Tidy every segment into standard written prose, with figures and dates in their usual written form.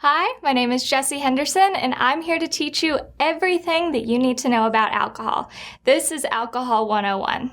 Hi, my name is Jessie Henderson, and I'm here to teach you everything that you need to know about alcohol. This is Alcohol 101.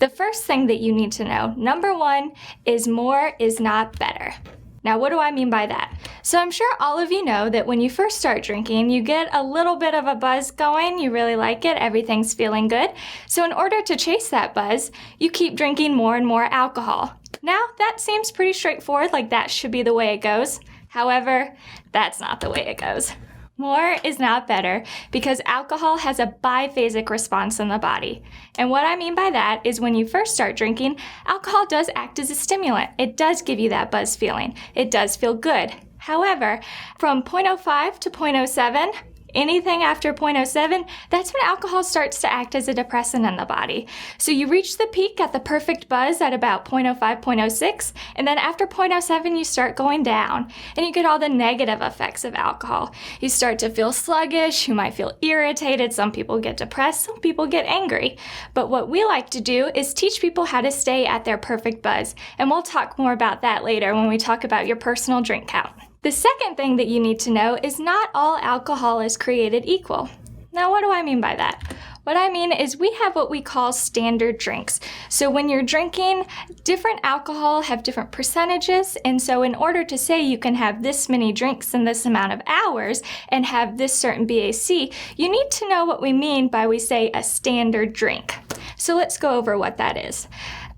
The first thing that you need to know, number one, is more is not better. Now, what do I mean by that? So I'm sure all of you know that when you first start drinking, you get a little bit of a buzz going, you really like it, everything's feeling good. So in order to chase that buzz, you keep drinking more and more alcohol. Now, that seems pretty straightforward, like that should be the way it goes. However, that's not the way it goes. More is not better because alcohol has a biphasic response in the body. And what I mean by that is when you first start drinking, alcohol does act as a stimulant. It does give you that buzz feeling. It does feel good. However, from 0.05 to 0.07, anything after 0.07, that's when alcohol starts to act as a depressant in the body. So you reach the peak at the perfect buzz at about 0.05, 0.06, and then after 0.07, you start going down, and you get all the negative effects of alcohol. You start to feel sluggish, you might feel irritated, some people get depressed, some people get angry. But what we like to do is teach people how to stay at their perfect buzz, and we'll talk more about that later when we talk about your personal drink count. The second thing that you need to know is not all alcohol is created equal. Now, what do I mean by that? What I mean is we have what we call standard drinks. So when you're drinking, different alcohol have different percentages, and so in order to say you can have this many drinks in this amount of hours and have this certain BAC, you need to know what we mean by we say a standard drink. So let's go over what that is.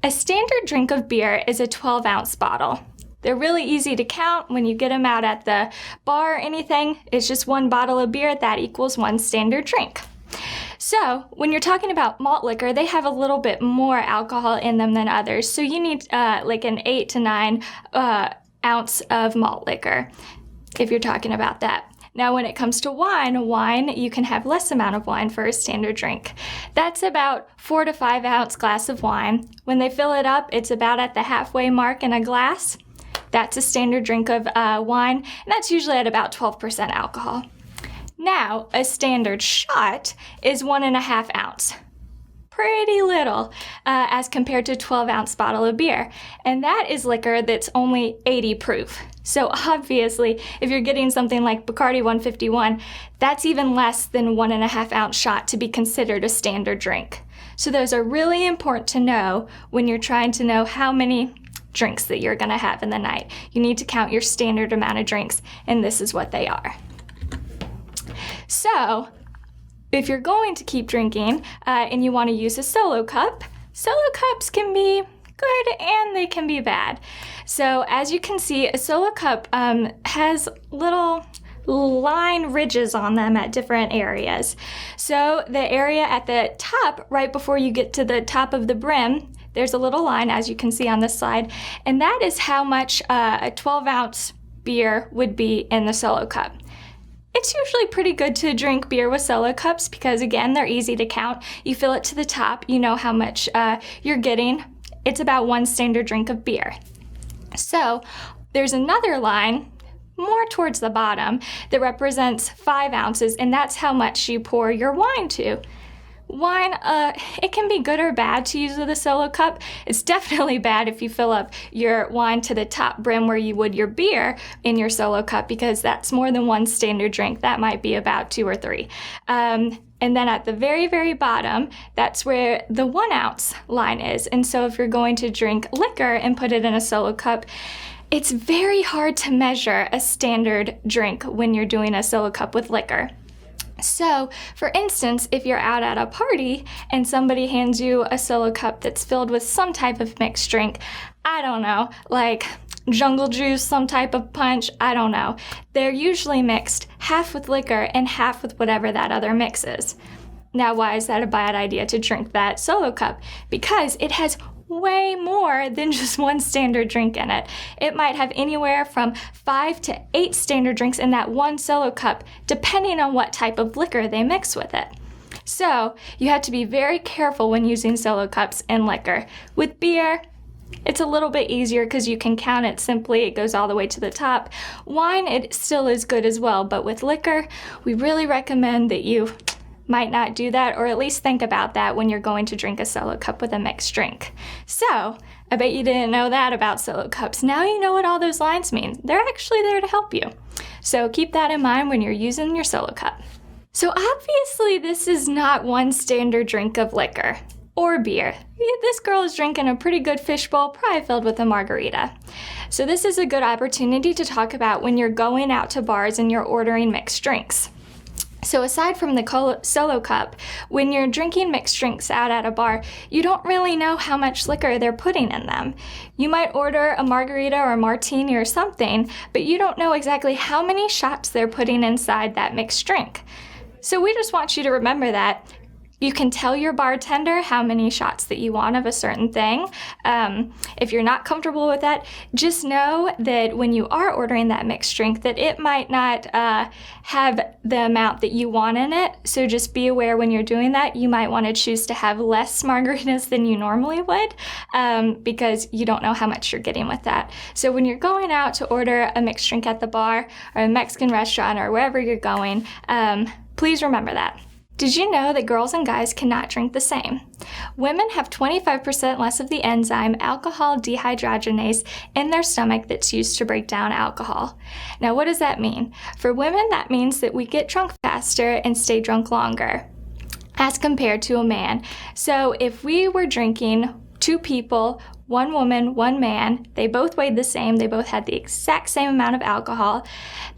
A standard drink of beer is a 12-ounce bottle. They're really easy to count. When you get them out at the bar or anything, it's just one bottle of beer. That equals one standard drink. So when you're talking about malt liquor, they have a little bit more alcohol in them than others. So you need like an 8 to 9 ounce of malt liquor if you're talking about that. Now, when it comes to wine, you can have less amount of wine for a standard drink. That's about 4 to 5 ounce glass of wine. When they fill it up, it's about at the halfway mark in a glass. That's a standard drink of wine, and that's usually at about 12% alcohol. Now, a standard shot is 1.5 ounce. Pretty little as compared to a 12-ounce bottle of beer. And that is liquor that's only 80 proof. So obviously, if you're getting something like Bacardi 151, that's even less than 1.5 ounce shot to be considered a standard drink. So those are really important to know when you're trying to know how many drinks that you're going to have in the night. You need to count your standard amount of drinks, and this is what they are. So, if you're going to keep drinking and you want to use a solo cups can be good and they can be bad. So, as you can see, a solo cup has little line ridges on them at different areas. So, the area at the top, right before you get to the top of the brim, there's a little line, as you can see on this slide, and that is how much a 12-ounce beer would be in the solo cup. It's usually pretty good to drink beer with solo cups because, again, they're easy to count. You fill it to the top, you know how much you're getting. It's about one standard drink of beer. So there's another line more towards the bottom that represents 5 ounces, and that's how much you pour your wine to. Wine, it can be good or bad to use with a solo cup. It's definitely bad if you fill up your wine to the top brim where you would your beer in your solo cup because that's more than one standard drink. That might be about 2 or 3. And then at the very, very bottom, that's where the 1 ounce line is. And so if you're going to drink liquor and put it in a solo cup, it's very hard to measure a standard drink when you're doing a solo cup with liquor. So, for instance, if you're out at a party and somebody hands you a solo cup that's filled with some type of mixed drink, I don't know, like jungle juice, some type of punch, I don't know. They're usually mixed half with liquor and half with whatever that other mix is. Now, why is that a bad idea to drink that solo cup? Because it has way more than just one standard drink in it. It might have anywhere from 5 to 8 standard drinks in that one solo cup, depending on what type of liquor they mix with it. So you have to be very careful when using solo cups and liquor. With beer, it's a little bit easier because you can count it simply. It goes all the way to the top. Wine, it still is good as well, but with liquor, we really recommend that you might not do that, or at least think about that when you're going to drink a solo cup with a mixed drink. So, I bet you didn't know that about solo cups. Now you know what all those lines mean. They're actually there to help you. So keep that in mind when you're using your solo cup. So obviously this is not one standard drink of liquor or beer. This girl is drinking a pretty good fishbowl, probably filled with a margarita. So this is a good opportunity to talk about when you're going out to bars and you're ordering mixed drinks. So aside from the solo cup, when you're drinking mixed drinks out at a bar, you don't really know how much liquor they're putting in them. You might order a margarita or a martini or something, but you don't know exactly how many shots they're putting inside that mixed drink. So we just want you to remember that. You can tell your bartender how many shots that you want of a certain thing. If you're not comfortable with that, just know that when you are ordering that mixed drink, that it might not have the amount that you want in it. So just be aware when you're doing that, you might want to choose to have less margaritas than you normally would, because you don't know how much you're getting with that. So when you're going out to order a mixed drink at the bar or a Mexican restaurant or wherever you're going, please remember that. Did you know that girls and guys cannot drink the same? Women have 25% less of the enzyme alcohol dehydrogenase in their stomach that's used to break down alcohol. Now, what does that mean? For women, that means that we get drunk faster and stay drunk longer as compared to a man. So if we were drinking, 2 people, 1 woman, 1 man, they both weighed the same, they both had the exact same amount of alcohol,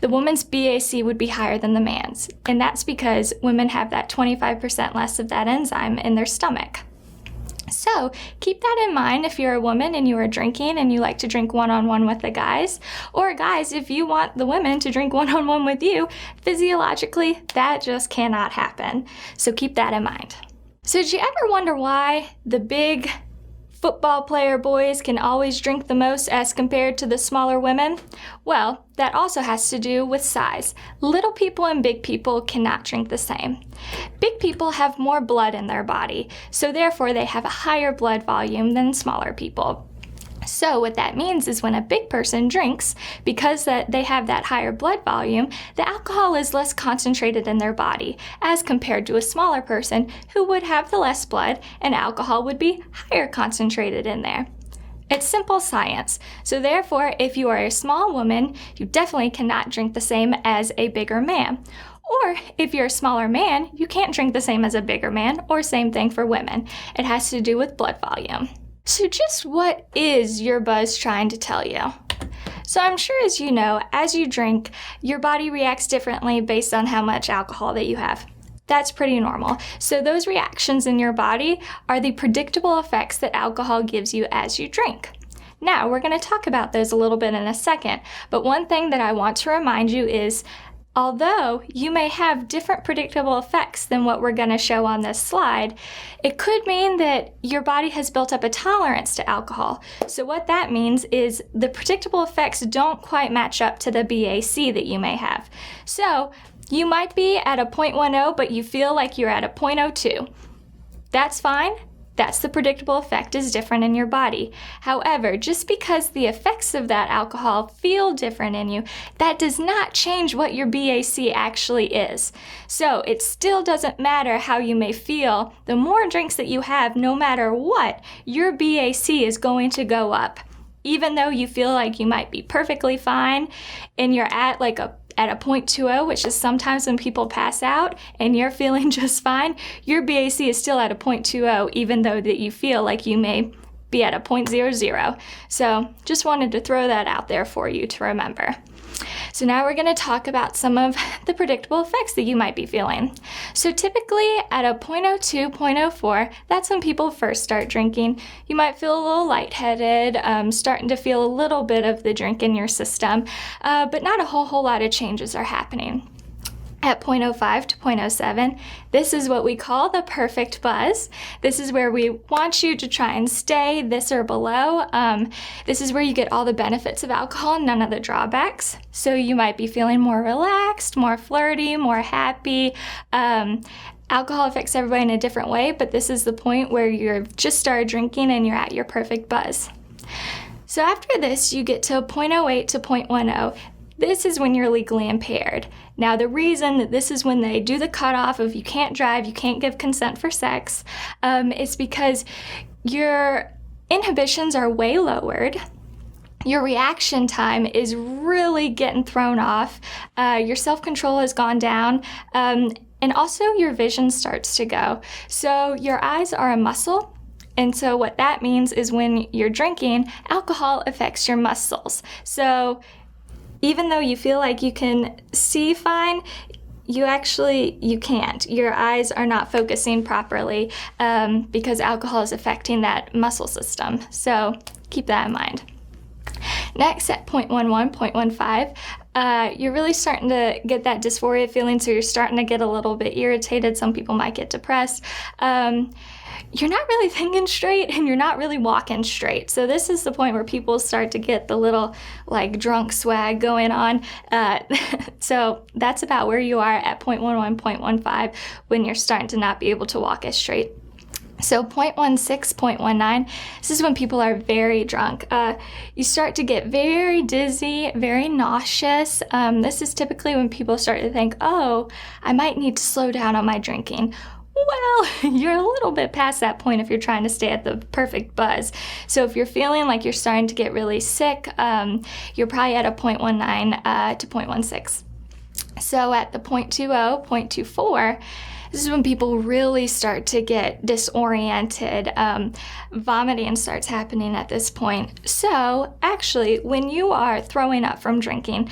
the woman's BAC would be higher than the man's. And that's because women have that 25% less of that enzyme in their stomach. So keep that in mind if you're a woman and you are drinking and you like to drink one-on-one with the guys, or guys, if you want the women to drink one-on-one with you, physiologically, that just cannot happen. So keep that in mind. So did you ever wonder why the big football player boys can always drink the most as compared to the smaller women? Well, that also has to do with size. Little people and big people cannot drink the same. Big people have more blood in their body, so therefore they have a higher blood volume than smaller people. So what that means is when a big person drinks, because they have that higher blood volume, the alcohol is less concentrated in their body as compared to a smaller person who would have the less blood and alcohol would be higher concentrated in there. It's simple science. So therefore, if you are a small woman, you definitely cannot drink the same as a bigger man. Or if you're a smaller man, you can't drink the same as a bigger man, or same thing for women. It has to do with blood volume. So just what is your buzz trying to tell you? So I'm sure as you know, as you drink, your body reacts differently based on how much alcohol that you have. That's pretty normal. So those reactions in your body are the predictable effects that alcohol gives you as you drink. Now, we're going to talk about those a little bit in a second, but one thing that I want to remind you is although you may have different predictable effects than what we're going to show on this slide, it could mean that your body has built up a tolerance to alcohol. So what that means is the predictable effects don't quite match up to the BAC that you may have. So you might be at a 0.10, but you feel like you're at a 0.02. That's fine. That's the predictable effect is different in your body. However, just because the effects of that alcohol feel different in you, that does not change what your BAC actually is. So it still doesn't matter how you may feel. The more drinks that you have, no matter what, your BAC is going to go up. Even though you feel like you might be perfectly fine and you're at a 0.20, which is sometimes when people pass out and you're feeling just fine, your BAC is still at a 0.20, even though that you feel like you may be at a 0.00. So just wanted to throw that out there for you to remember. So now we're going to talk about some of the predictable effects that you might be feeling. So typically at a 0.02, 0.04, that's when people first start drinking. You might feel a little lightheaded, starting to feel a little bit of the drink in your system, but not a whole lot of changes are happening. At 0.05 to 0.07, this is what we call the perfect buzz. This is where we want you to try and stay this or below. This is where you get all the benefits of alcohol, none of the drawbacks. So you might be feeling more relaxed, more flirty, more happy. Alcohol affects everybody in a different way, but this is the point where you've just started drinking and you're at your perfect buzz. So after this, you get to 0.08 to 0.10. This is when you're legally impaired. Now, the reason that this is when they do the cutoff of you can't drive, you can't give consent for sex, is because your inhibitions are way lowered. your reaction time is really getting thrown off. Your self-control has gone down. And also your vision starts to go. So your eyes are a muscle. And so what that means is when you're drinking, alcohol affects your muscles. So even though you feel like you can see fine, you can't. Your eyes are not focusing properly because alcohol is affecting that muscle system. So keep that in mind. Next, at 0.11, 0.15, you're really starting to get that dysphoria feeling, so you're starting to get a little bit irritated. Some people might get depressed. You're not really thinking straight, and you're not really walking straight. So this is the point where people start to get the little, like, drunk swag going on. So that's about where you are at 0.11, 0.15 when you're starting to not be able to walk as straight. So 0.16, 0.19, this is when people are very drunk. You start to get very dizzy, very nauseous. This is typically when people start to think, oh, I might need to slow down on my drinking. Well, you're a little bit past that point if you're trying to stay at the perfect buzz. So if you're feeling like you're starting to get really sick, you're probably at a 0.19 to 0.16. So at the 0.20, 0.24, this is when people really start to get disoriented. Vomiting starts happening at this point. So actually, when you are throwing up from drinking,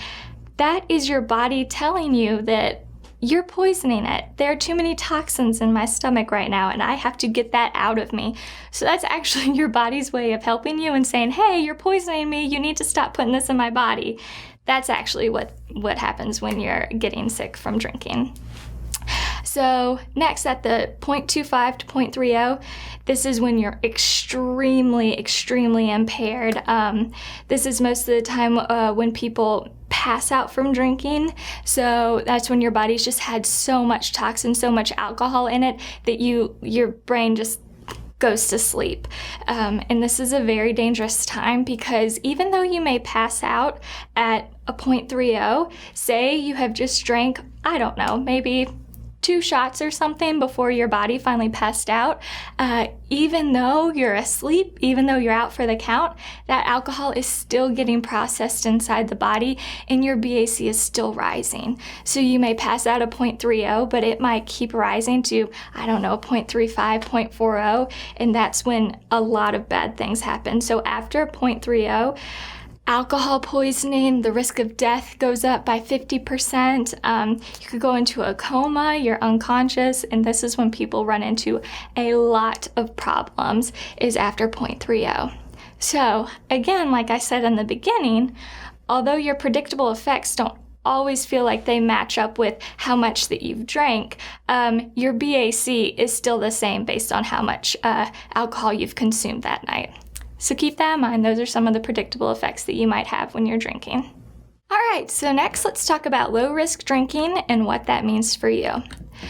that is your body telling you that you're poisoning it. There are too many toxins in my stomach right now, and I have to get that out of me. So that's actually your body's way of helping you and saying, hey, you're poisoning me. You need to stop putting this in my body. That's actually what happens when you're getting sick from drinking. So next, at the 0.25 to 0.30, this is when you're extremely, extremely impaired. This is most of the time when people pass out from drinking. So that's when your body's just had so much toxin, so much alcohol in it that your brain just goes to sleep. And this is a very dangerous time because even though you may pass out at a 0.30, say you have just drank, I don't know, maybe 2 shots or something before your body finally passed out, even though you're asleep, even though you're out for the count, that alcohol is still getting processed inside the body and your BAC is still rising. So you may pass out at 0.30, but it might keep rising to, I don't know, 0.35, 0.40, and that's when a lot of bad things happen. So after 0.30, alcohol poisoning, the risk of death goes up by 50%. You could go into a coma, you're unconscious, and this is when people run into a lot of problems, is after 0.30. So again, like I said in the beginning, although your predictable effects don't always feel like they match up with how much that you've drank, your BAC is still the same based on how much alcohol you've consumed that night. So keep that in mind. Those are some of the predictable effects that you might have when you're drinking. All right, so next let's talk about low-risk drinking and what that means for you.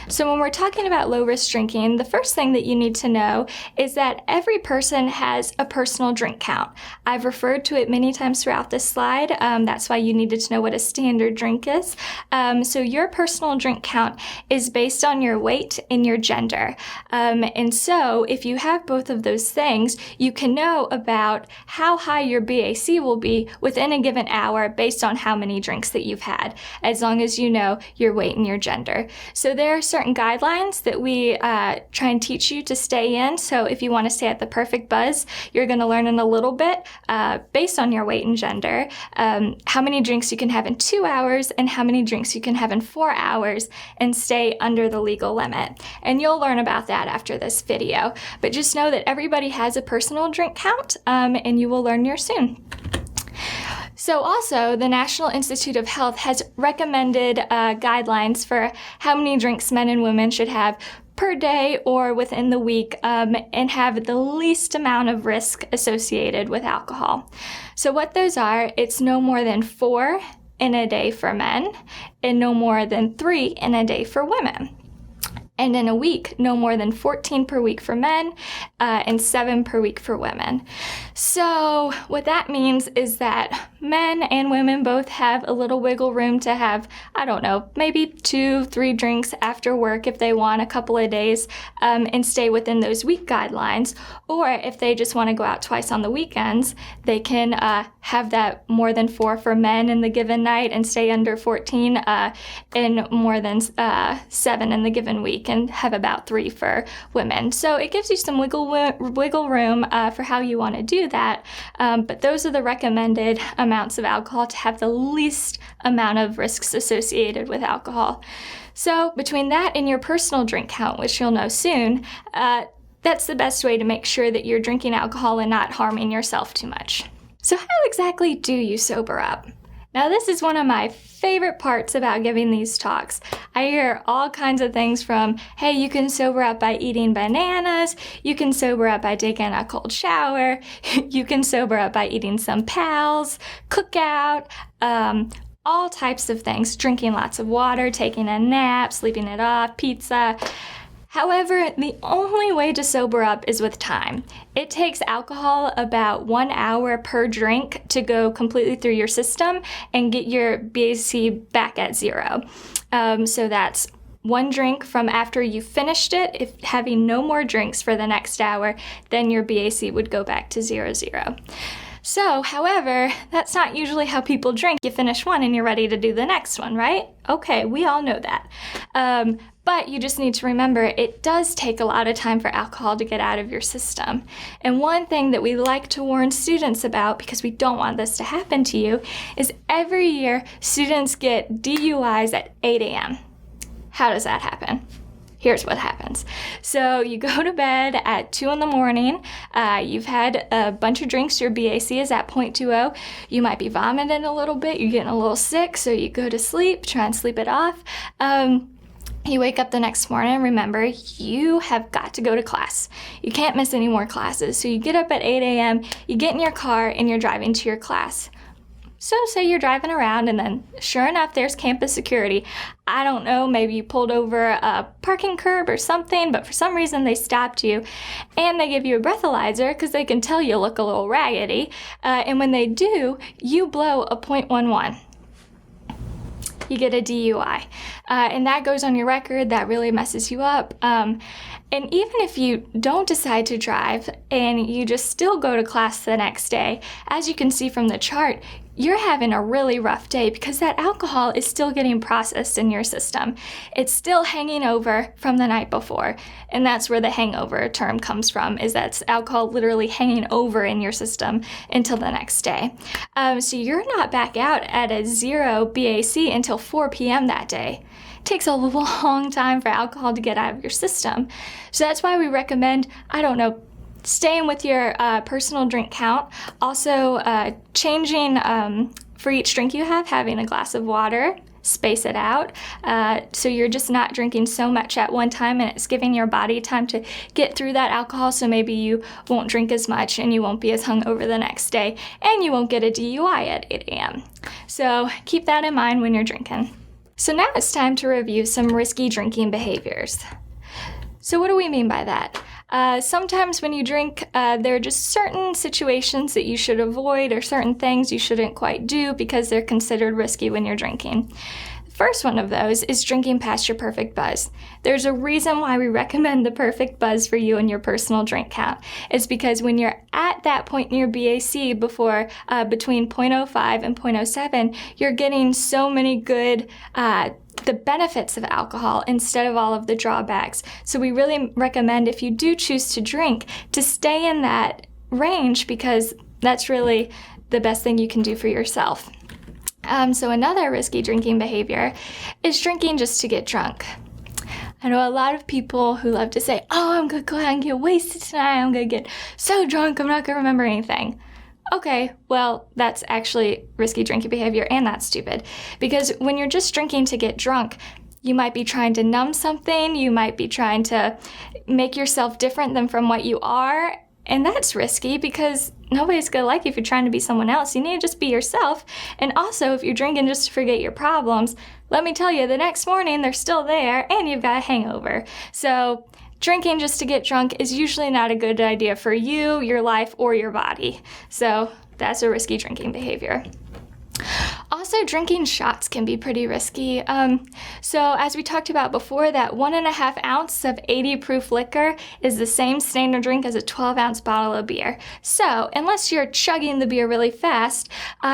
So when we're talking about low-risk drinking, the first thing that you need to know is that every person has a personal drink count. I've referred to it many times throughout this slide. That's why you needed to know what a standard drink is. So your personal drink count is based on your weight and your gender. And so if you have both of those things, you can know about how high your BAC will be within a given hour based on how many drinks that you've had, as long as you know your weight and your gender. So there are certain guidelines that we try and teach you to stay in. So if you want to stay at the perfect buzz, you're going to learn in a little bit based on your weight and gender, how many drinks you can have in 2 hours and how many drinks you can have in 4 hours and stay under the legal limit. And you'll learn about that after this video. But just know that everybody has a personal drink count, and you will learn yours soon. So also, the National Institute of Health has recommended guidelines for how many drinks men and women should have per day or within the week, and have the least amount of risk associated with alcohol. So what those are, it's no more than 4 in a day for men and no more than 3 in a day for women. And in a week, no more than 14 per week for men and 7 per week for women. So what that means is that men and women both have a little wiggle room to have, I don't know, maybe 2-3 drinks after work if they want a couple of days and stay within those week guidelines. Or if they just want to go out twice on the weekends, they can have that more than 4 for men in the given night and stay under 14 and more than 7 in the given week, and have about 3 for women. So it gives you some wiggle room for how you want to do that. But those are the recommended amounts of alcohol to have the least amount of risks associated with alcohol. So between that and your personal drink count, which you'll know soon, that's the best way to make sure that you're drinking alcohol and not harming yourself too much. So how exactly do you sober up? Now, this is one of my favorite parts about giving these talks. I hear all kinds of things from, hey, you can sober up by eating bananas, you can sober up by taking a cold shower, you can sober up by eating some pals, cookout, all types of things, drinking lots of water, taking a nap, sleeping it off, pizza. However, the only way to sober up is with time. It takes alcohol about 1 hour per drink to go completely through your system and get your BAC back at 0. So that's 1 drink from after you finished it. If having no more drinks for the next hour, then your BAC would go back to 0. So, however, that's not usually how people drink. You finish one and you're ready to do the next one, right? Okay, we all know that. But you just need to remember it does take a lot of time for alcohol to get out of your system. And one thing that we like to warn students about, because we don't want this to happen to you, is every year students get DUIs at 8 a.m. How does that happen? Here's what happens. So you go to bed at 2 in the morning, you've had a bunch of drinks, your BAC is at 0.20, you might be vomiting a little bit, you're getting a little sick, so you go to sleep, try and sleep it off. You wake up the next morning, remember, you have got to go to class. You can't miss any more classes. So you get up at 8 a.m., you get in your car, and you're driving to your class. So say you're driving around, and then sure enough, there's campus security. I don't know, maybe you pulled over a parking curb or something, but for some reason they stopped you, and they give you a breathalyzer because they can tell you look a little raggedy. And when they do, you blow a 0.11. You get a DUI. And that goes on your record. That really messes you up. And even if you don't decide to drive and you just still go to class the next day, as you can see from the chart, you're having a really rough day because that alcohol is still getting processed in your system. It's still hanging over from the night before. And that's where the hangover term comes from, is that's alcohol literally hanging over in your system until the next day. So you're not back out at a 0 BAC until 4 p.m. that day. It takes a long time for alcohol to get out of your system. So that's why we recommend, staying with your personal drink count. Also, changing for each drink you have, having a glass of water, space it out. So you're just not drinking so much at one time, and it's giving your body time to get through that alcohol, so maybe you won't drink as much and you won't be as hungover the next day, and you won't get a DUI at 8 a.m. So keep that in mind when you're drinking. So now it's time to review some risky drinking behaviors. So what do we mean by that? Sometimes when you drink, there are just certain situations that you should avoid or certain things you shouldn't quite do because they're considered risky when you're drinking. The first one of those is drinking past your perfect buzz. There's a reason why we recommend the perfect buzz for you and your personal drink count. It's because when you're at that point in your BAC before between 0.05 and 0.07, you're getting so many good the benefits of alcohol instead of all of the drawbacks. So we really recommend, if you do choose to drink, to stay in that range, because that's really the best thing you can do for yourself. So another risky drinking behavior is drinking just to get drunk. I know a lot of people who love to say, I'm going to go out and get wasted tonight. I'm going to get so drunk, I'm not going to remember anything. Okay, well, that's actually risky drinking behavior, and that's stupid. Because when you're just drinking to get drunk, you might be trying to numb something, you might be trying to make yourself different than from what you are, And that's risky because nobody's going to like you if you're trying to be someone else. You need to just be yourself. And also, if you're drinking just to forget your problems, let me tell you, the next morning they're still there and you've got a hangover. So drinking just to get drunk is usually not a good idea for you, your life, or your body. So that's a risky drinking behavior. Also, drinking shots can be pretty risky. So as we talked about before, that 1.5 ounce of 80 proof liquor is the same standard drink as a 12-ounce bottle of beer. So unless you're chugging the beer really fast,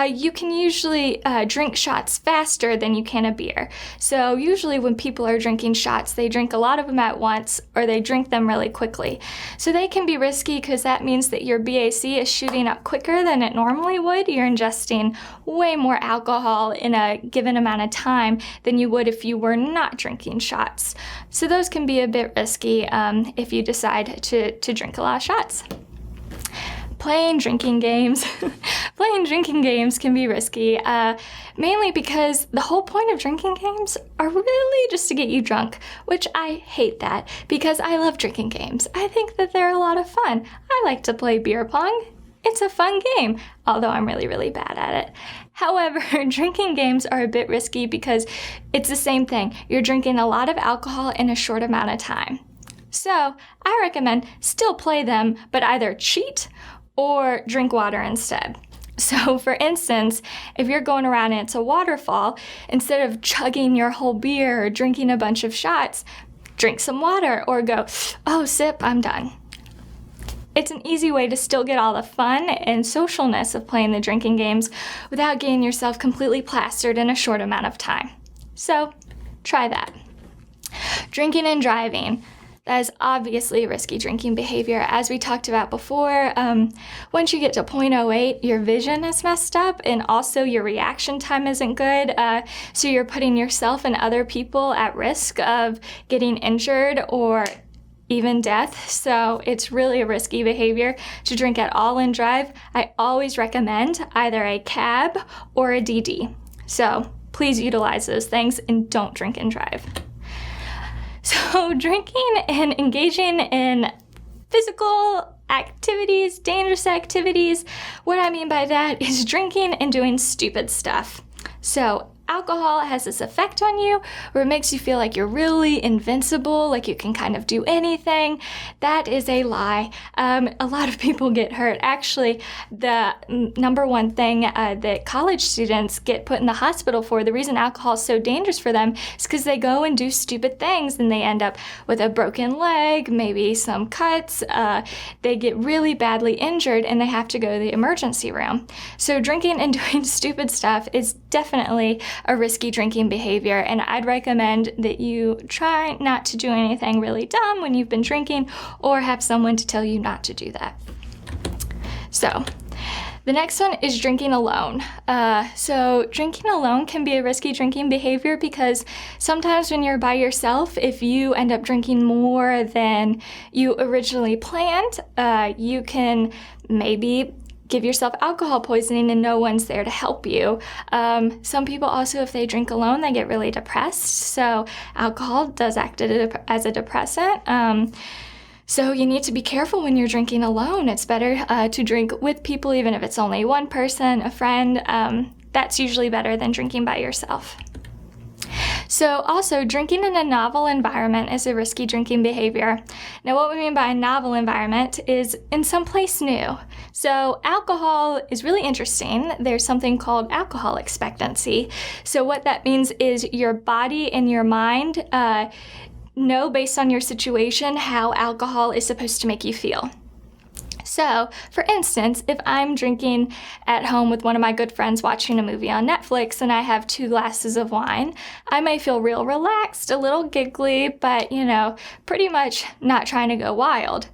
you can usually drink shots faster than you can a beer. So usually when people are drinking shots, they drink a lot of them at once or they drink them really quickly. So they can be risky because that means that your BAC is shooting up quicker than it normally would. You're ingesting way more alcohol in a given amount of time than you would if you were not drinking shots. So those can be a bit risky if you decide to drink a lot of shots. Playing drinking games. Playing drinking games can be risky, mainly because the whole point of drinking games are really just to get you drunk, which I hate that because I love drinking games. I think that they're a lot of fun. I like to play beer pong. It's a fun game, although I'm really, really bad at it. However, drinking games are a bit risky because it's the same thing. You're drinking a lot of alcohol in a short amount of time. So I recommend still play them, but either cheat or drink water instead. So for instance, if you're going around and it's a waterfall, instead of chugging your whole beer or drinking a bunch of shots, drink some water or go, oh, sip, I'm done. It's an easy way to still get all the fun and socialness of playing the drinking games without getting yourself completely plastered in a short amount of time. So try that. Drinking and driving. That is obviously a risky drinking behavior. As we talked about before, once you get to 0.08, your vision is messed up and also your reaction time isn't good. So you're putting yourself and other people at risk of getting injured or even death. So it's really a risky behavior to drink at all and drive. I always recommend either a cab or a DD. So please utilize those things and don't drink and drive. So drinking and engaging in physical activities, dangerous activities, what I mean by that is drinking and doing stupid stuff. So alcohol has this effect on you where it makes you feel like you're really invincible, like you can kind of do anything. That is a lie. A lot of people get hurt. Actually, the number one thing that college students get put in the hospital for, the reason alcohol is so dangerous for them is because they go and do stupid things and they end up with a broken leg, maybe some cuts. They get really badly injured and they have to go to the emergency room. So drinking and doing stupid stuff is definitely a risky drinking behavior, and I'd recommend that you try not to do anything really dumb when you've been drinking or have someone to tell you not to do that. So the next one is drinking alone. So drinking alone can be a risky drinking behavior because sometimes when you're by yourself, if you end up drinking more than you originally planned, you can maybe give yourself alcohol poisoning and no one's there to help you. Some people also, if they drink alone, they get really depressed. So alcohol does act as a depressant. So you need to be careful when you're drinking alone. It's better to drink with people, even if it's only one person, a friend. That's usually better than drinking by yourself. So also, drinking in a novel environment is a risky drinking behavior. Now, what we mean by a novel environment is in some place new. So alcohol is really interesting. There's something called alcohol expectancy. So what that means is your body and your mind know based on your situation how alcohol is supposed to make you feel. So, for instance, if I'm drinking at home with one of my good friends watching a movie on Netflix and I have 2 glasses of wine, I may feel real relaxed, a little giggly, but, pretty much not trying to go wild.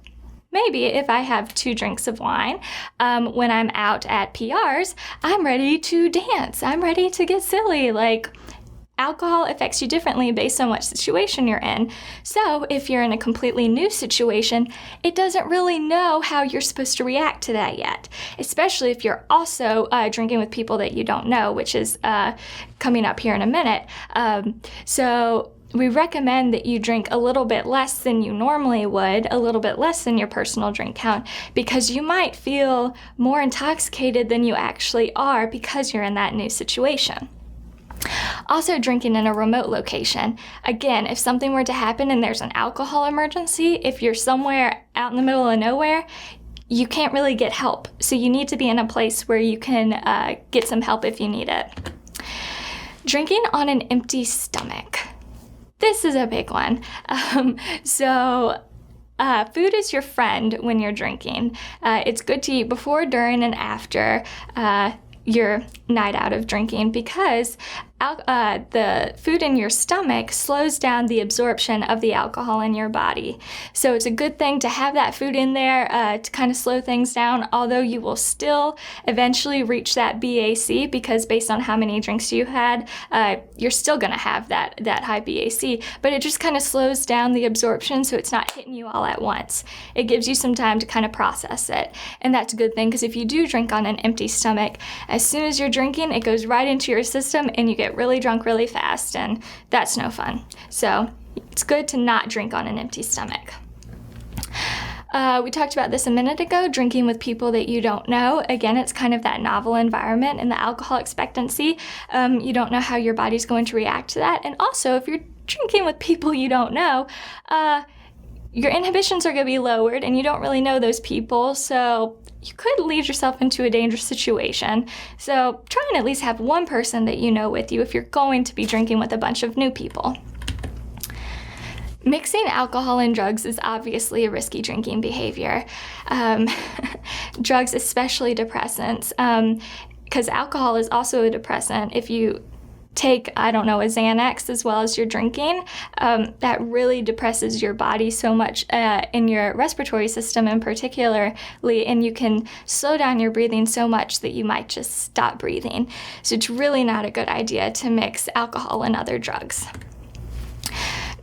Maybe if I have 2 drinks of wine, when I'm out at PRs, I'm ready to dance. I'm ready to get silly. Alcohol affects you differently based on what situation you're in. So if you're in a completely new situation, it doesn't really know how you're supposed to react to that yet, especially if you're also drinking with people that you don't know, which is coming up here in a minute. So we recommend that you drink a little bit less than you normally would, a little bit less than your personal drink count, because you might feel more intoxicated than you actually are because you're in that new situation. Also, drinking in a remote location. Again, if something were to happen and there's an alcohol emergency, if you're somewhere out in the middle of nowhere, you can't really get help. So you need to be in a place where you can get some help if you need it. Drinking on an empty stomach. This is a big one. Food is your friend when you're drinking. It's good to eat before, during, and after your night out of drinking, because the food in your stomach slows down the absorption of the alcohol in your body. So it's a good thing to have that food in there to kind of slow things down, although you will still eventually reach that BAC, because based on how many drinks you had, you're still going to have that high BAC, but it just kind of slows down the absorption so it's not hitting you all at once. It gives you some time to kind of process it, and that's a good thing, because if you do drink on an empty stomach, as soon as you're drinking, it goes right into your system and you get really drunk really fast, and that's no fun. So it's good to not drink on an empty stomach. We talked about this a minute ago, drinking with people that you don't know. Again, it's kind of that novel environment in the alcohol expectancy. You don't know how your body's going to react to that. And also, if you're drinking with people you don't know, your inhibitions are going to be lowered and you don't really know those people, so you could lead yourself into a dangerous situation. So try and at least have one person that you know with you if you're going to be drinking with a bunch of new people. Mixing alcohol and drugs is obviously a risky drinking behavior. Drugs, especially depressants, because alcohol is also a depressant. If you take, a Xanax as well as you're drinking, that really depresses your body so much in your respiratory system in particularly, and you can slow down your breathing so much that you might just stop breathing. So it's really not a good idea to mix alcohol and other drugs.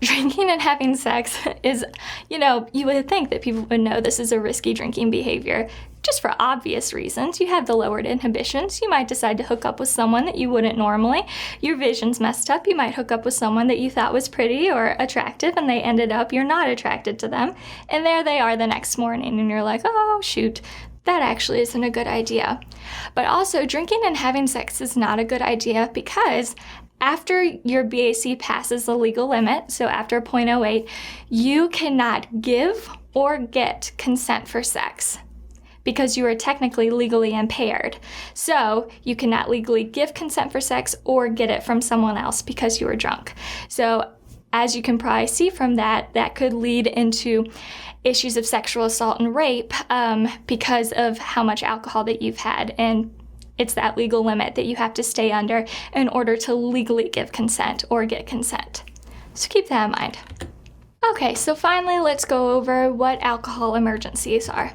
Drinking and having sex is, you would think that people would know this is a risky drinking behavior. Just for obvious reasons. You have the lowered inhibitions. You might decide to hook up with someone that you wouldn't normally. Your vision's messed up. You might hook up with someone that you thought was pretty or attractive, and they ended up, you're not attracted to them. And there they are the next morning, and you're like, oh, shoot. That actually isn't a good idea. But also, drinking and having sex is not a good idea, because after your BAC passes the legal limit, so after 0.08, you cannot give or get consent for sex, because you are technically legally impaired. So you cannot legally give consent for sex or get it from someone else because you were drunk. So as you can probably see from that, that could lead into issues of sexual assault and rape because of how much alcohol that you've had. And it's that legal limit that you have to stay under in order to legally give consent or get consent. So keep that in mind. Okay, so finally, let's go over what alcohol emergencies are.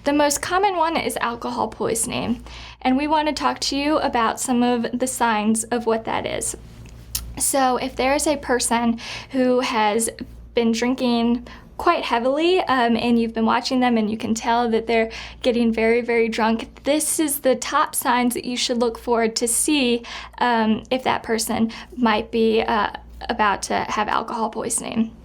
The most common one is alcohol poisoning, and we want to talk to you about some of the signs of what that is. So if there is a person who has been drinking quite heavily, and you've been watching them and you can tell that they're getting very, very drunk, this is the top signs that you should look for to see if that person might be about to have alcohol poisoning.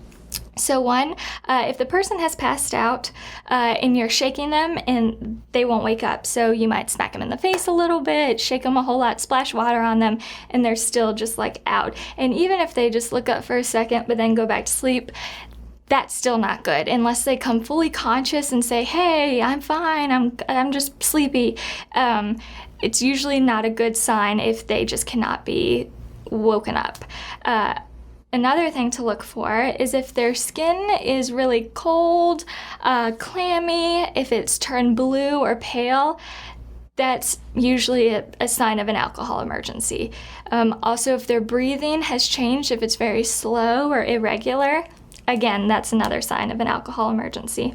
So one, if the person has passed out and you're shaking them and they won't wake up, so you might smack them in the face a little bit, shake them a whole lot, splash water on them, and they're still just like out. And even if they just look up for a second but then go back to sleep, that's still not good unless they come fully conscious and say, hey, I'm fine, I'm just sleepy. It's usually not a good sign if they just cannot be woken up. Another thing to look for is if their skin is really cold, clammy, if it's turned blue or pale, that's usually a sign of an alcohol emergency. Also, if their breathing has changed, if it's very slow or irregular, again, that's another sign of an alcohol emergency.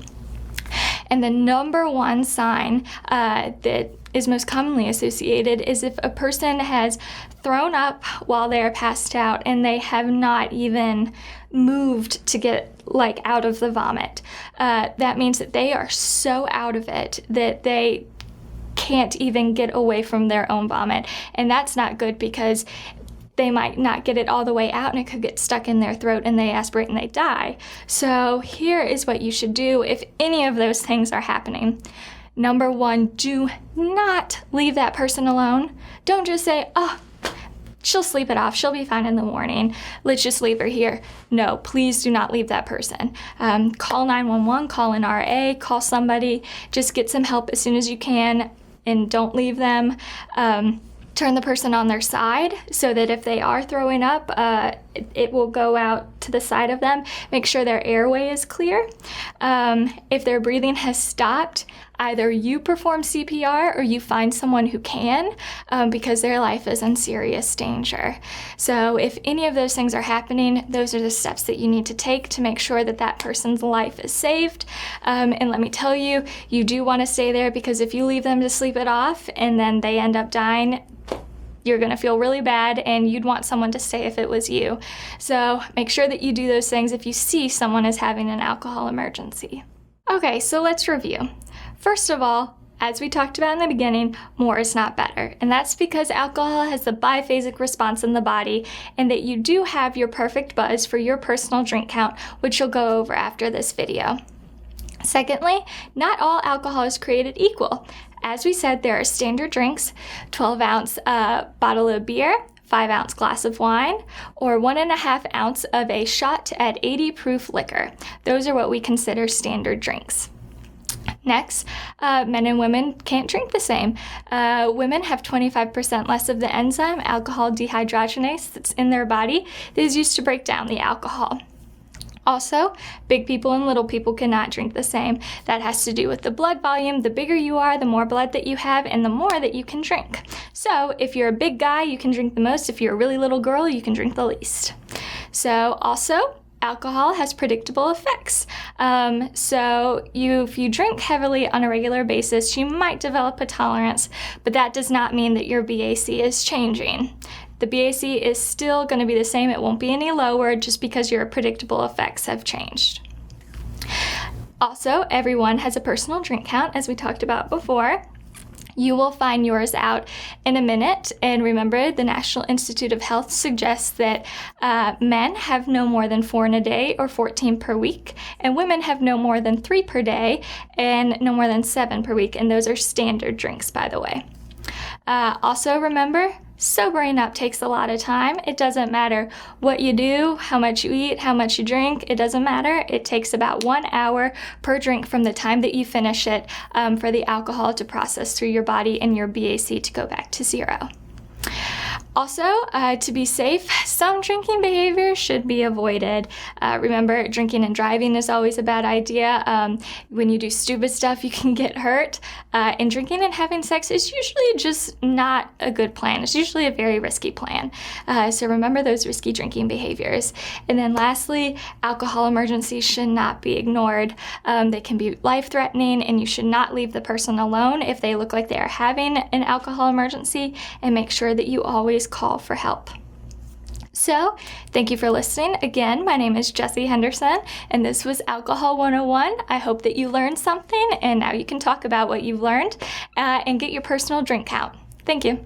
And the number one sign that is most commonly associated is if a person has thrown up while they're passed out and they have not even moved to get out of the vomit. That means that they are so out of it that they can't even get away from their own vomit. And that's not good, because they might not get it all the way out and it could get stuck in their throat and they aspirate and they die. So here is what you should do if any of those things are happening. Number one, do not leave that person alone. Don't just say, oh, she'll sleep it off. She'll be fine in the morning. Let's just leave her here. No, please do not leave that person. Call 911, call an RA, call somebody. Just get some help as soon as you can and don't leave them. Turn the person on their side so that if they are throwing up, it will go out to the side of them. Make sure their airway is clear. If their breathing has stopped, either you perform CPR or you find someone who can, because their life is in serious danger. So if any of those things are happening, those are the steps that you need to take to make sure that that person's life is saved. And let me tell you, you do want to stay there, because if you leave them to sleep it off and then they end up dying, you're going to feel really bad, and you'd want someone to stay if it was you. So make sure that you do those things if you see someone is having an alcohol emergency. Okay, so let's review. First of all, as we talked about in the beginning, more is not better. And that's because alcohol has the biphasic response in the body, and that you do have your perfect buzz for your personal drink count, which you'll go over after this video. Secondly, not all alcohol is created equal. As we said, there are standard drinks, 12-ounce bottle of beer, 5-ounce glass of wine, or 1.5 ounce of a shot at 80 proof liquor. Those are what we consider standard drinks. Next, men and women can't drink the same. Women have 25% less of the enzyme, alcohol dehydrogenase, that's in their body that is used to break down the alcohol. Also, big people and little people cannot drink the same. That has to do with the blood volume. The bigger you are, the more blood that you have, and the more that you can drink. So if you're a big guy, you can drink the most. If you're a really little girl, you can drink the least. So also, alcohol has predictable effects. If you drink heavily on a regular basis, you might develop a tolerance, but that does not mean that your BAC is changing. The BAC is still going to be the same. It won't be any lower just because your predictable effects have changed. Also, everyone has a personal drink count, as we talked about before. You will find yours out in a minute. And remember, the National Institute of Health suggests that men have no more than 4 in a day or 14 per week, and women have no more than 3 per day and no more than 7 per week. And those are standard drinks, by the way. Also, remember, sobering up takes a lot of time. It doesn't matter what you do, how much you eat, how much you drink. It doesn't matter. It takes about 1 hour per drink from the time that you finish it for the alcohol to process through your body and your BAC to go back to 0. Also, to be safe, some drinking behaviors should be avoided. Remember, drinking and driving is always a bad idea. When you do stupid stuff, you can get hurt. And drinking and having sex is usually just not a good plan. It's usually a very risky plan. So remember those risky drinking behaviors. And then lastly, alcohol emergencies should not be ignored. They can be life-threatening, and you should not leave the person alone if they look like they are having an alcohol emergency, and make sure that you always call for help. So, thank you for listening. Again, my name is Jessie Henderson, and this was Alcohol 101. I hope that you learned something, and now you can talk about what you've learned and get your personal drink count. Thank you.